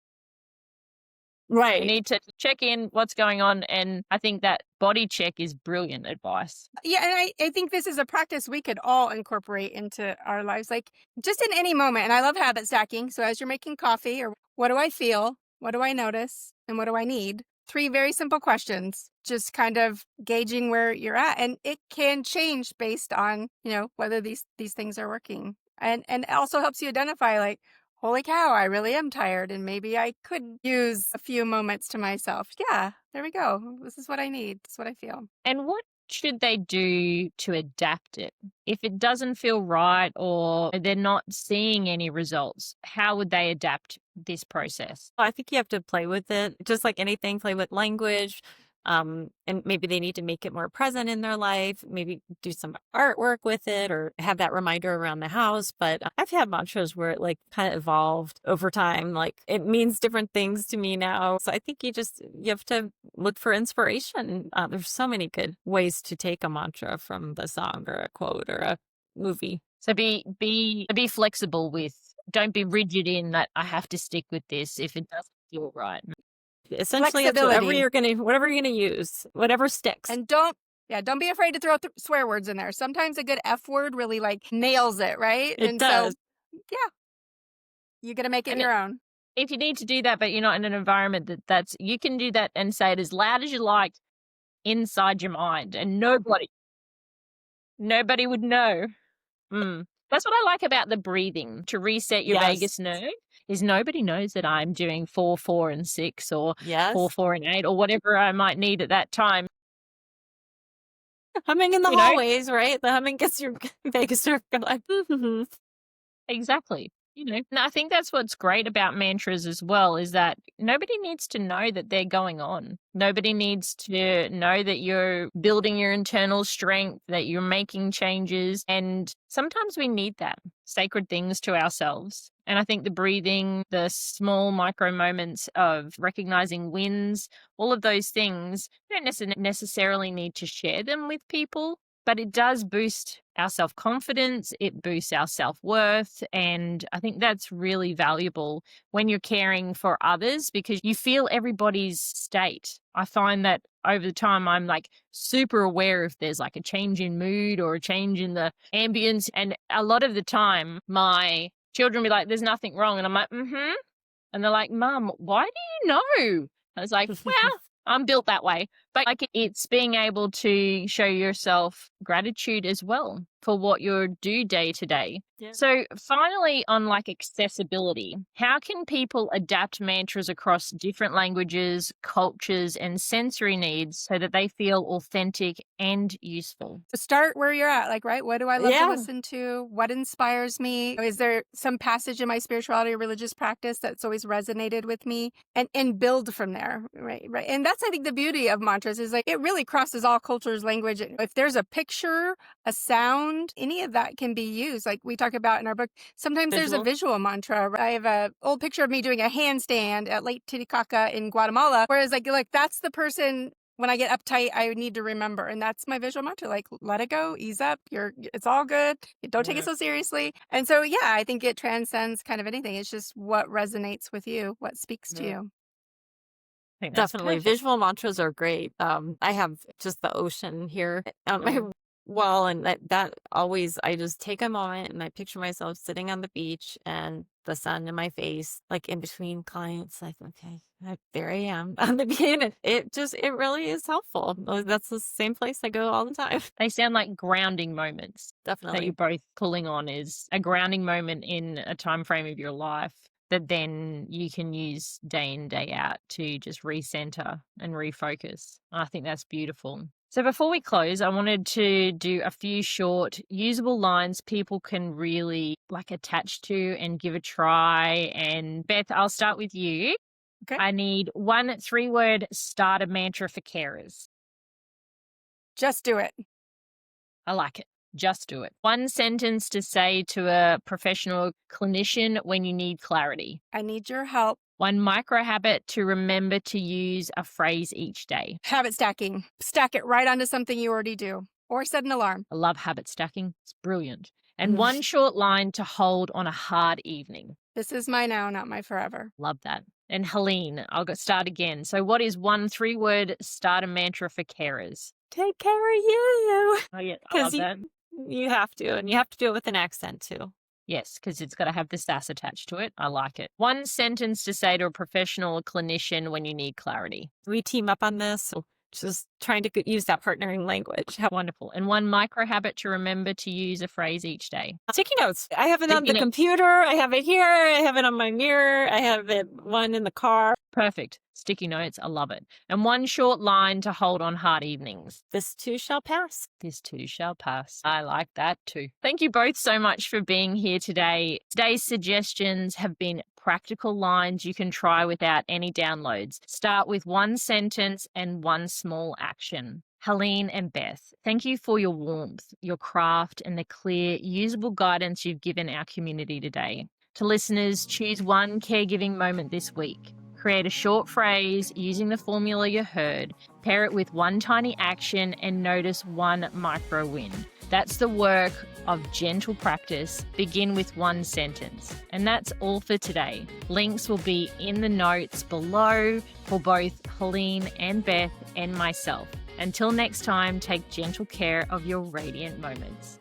B: Right.
A: You need to check in what's going on. And I think that body check is brilliant advice.
C: Yeah. And I think this is a practice we could all incorporate into our lives, like just in any moment. And I love habit stacking. So as you're making coffee, or what do I feel? What do I notice? And what do I need? 3 very simple questions, just kind of gauging where you're at. And it can change based on, whether these things are working. And it also helps you identify, like, holy cow, I really am tired and maybe I could use a few moments to myself. Yeah, there we go. This is what I need. This is what I feel.
A: And what should they do to adapt it? If it doesn't feel right or they're not seeing any results, how would they adapt this process?
B: I think you have to play with it, just like anything, play with language. And maybe they need to make it more present in their life, maybe do some artwork with it or have that reminder around the house. But I've had mantras where it like kind of evolved over time. Like it means different things to me now. So I think you have to look for inspiration. There's so many good ways to take a mantra from the song or a quote or a movie.
A: So be flexible with, don't be rigid in that I have to stick with this if it doesn't feel right.
B: Essentially, it's whatever you're gonna use, whatever sticks.
C: And don't be afraid to throw swear words in there. Sometimes a good F word really like nails it, right?
B: It does.
C: So, you got to make it your own.
A: If you need to do that, but you're not in an environment that's you can do that and say it as loud as you like inside your mind, and nobody would know. That's what I like about the breathing, to reset your vagus nerve, is nobody knows that I'm doing 4, 4, and 6 or 4, 4, and 8 or whatever I might need at that time.
B: Humming in the hallways, right? The humming gets your vagus nerve going.
A: Exactly. And I think that's what's great about mantras as well, is that nobody needs to know that they're going on. Nobody needs to know that you're building your internal strength, that you're making changes. And sometimes we need that, sacred things to ourselves. And I think the breathing, the small micro moments of recognizing wins, all of those things, you don't necessarily need to share them with people. but it does boost our self-confidence, it boosts our self-worth, and I think that's really valuable when you're caring for others because you feel everybody's state. I find that over the time I'm like super aware if there's like a change in mood or a change in the ambience, and a lot of the time my children be like, there's nothing wrong, and I'm like, and they're like, Mum, why do you know? I was like, well, I'm built that way. But like it's being able to show yourself gratitude as well for what you do day to day.
B: Yeah.
A: So finally, on like accessibility, how can people adapt mantras across different languages, cultures, and sensory needs so that they feel authentic and useful?
C: So start where you're at. Like, right, what do I love
B: Yeah.
C: to listen to? What inspires me? Is there some passage in my spirituality or religious practice that's always resonated with me? And build from there, right? And that's, I think, the beauty of mantras is like it really crosses all cultures, language. If there's a picture, a sound, any of that can be used. Like we talk about in our book, sometimes there's a visual mantra. I have an old picture of me doing a handstand at Lake Titicaca in Guatemala, whereas like that's the person when I get uptight, I need to remember. And that's my visual mantra, like, let it go, ease up. It's all good. Don't take it so seriously. And so, yeah, I think it transcends kind of anything. It's just what resonates with you, what speaks to you.
B: Definitely.
A: Perfect.
B: Visual mantras are great. I have just the ocean here on my wall, and that always, I just take a moment and I picture myself sitting on the beach and the sun in my face, like in between clients, like, okay, there I am on the beach. And it really is helpful. That's the same place I go all the time.
A: They sound like grounding moments that
B: Definitely.
A: you're both pulling on is a grounding moment in a time frame of your life that then you can use day in, day out to just recenter and refocus. I think that's beautiful. So before we close, I wanted to do a few short usable lines people can really like attach to and give a try. And Beth, I'll start with you.
C: Okay.
A: I need 1 3-word starter mantra for carers.
C: Just do it.
A: I like it. Just do it. 1 sentence to say to a professional clinician when you need clarity.
C: I need your help.
A: 1 micro habit to remember to use a phrase each day.
C: Habit stacking. Stack it right onto something you already do or set an alarm.
A: I love habit stacking. It's brilliant. And 1 short line to hold on a hard evening.
C: This is my now, not my forever.
A: Love that. And Helene, I'll start again. So what is 1 3-word starter mantra for carers?
B: Take care of you.
A: Oh, yeah, I love that.
B: You have to, and you have to do it with an accent too.
A: Yes, because it's got to have the sass attached to it. I like it. 1 sentence to say to a professional clinician when you need clarity.
B: We team up on this, so just trying to use that partnering language.
A: How wonderful. And 1 micro habit to remember to use a phrase each day.
B: Sticky notes. I have it on the
A: Sticky notes.
B: computer. I have it here. I have it on my mirror. I have it one in the car.
A: Perfect. Sticky notes. I love it. And 1 short line to hold on hard evenings.
B: This too shall pass.
A: This too shall pass. I like that too. Thank you both so much for being here today. Today's suggestions have been practical lines you can try without any downloads. Start with 1 sentence and 1 small action. Helene and Beth, thank you for your warmth, your craft, and the clear, usable guidance you've given our community today. To listeners, choose 1 caregiving moment this week. Create a short phrase using the formula you heard, pair it with 1 tiny action, and notice 1 micro win. That's the work of gentle practice. Begin with 1 sentence. And that's all for today. Links will be in the notes below for both Helene and Beth and myself. Until next time, take gentle care of your radiant moments.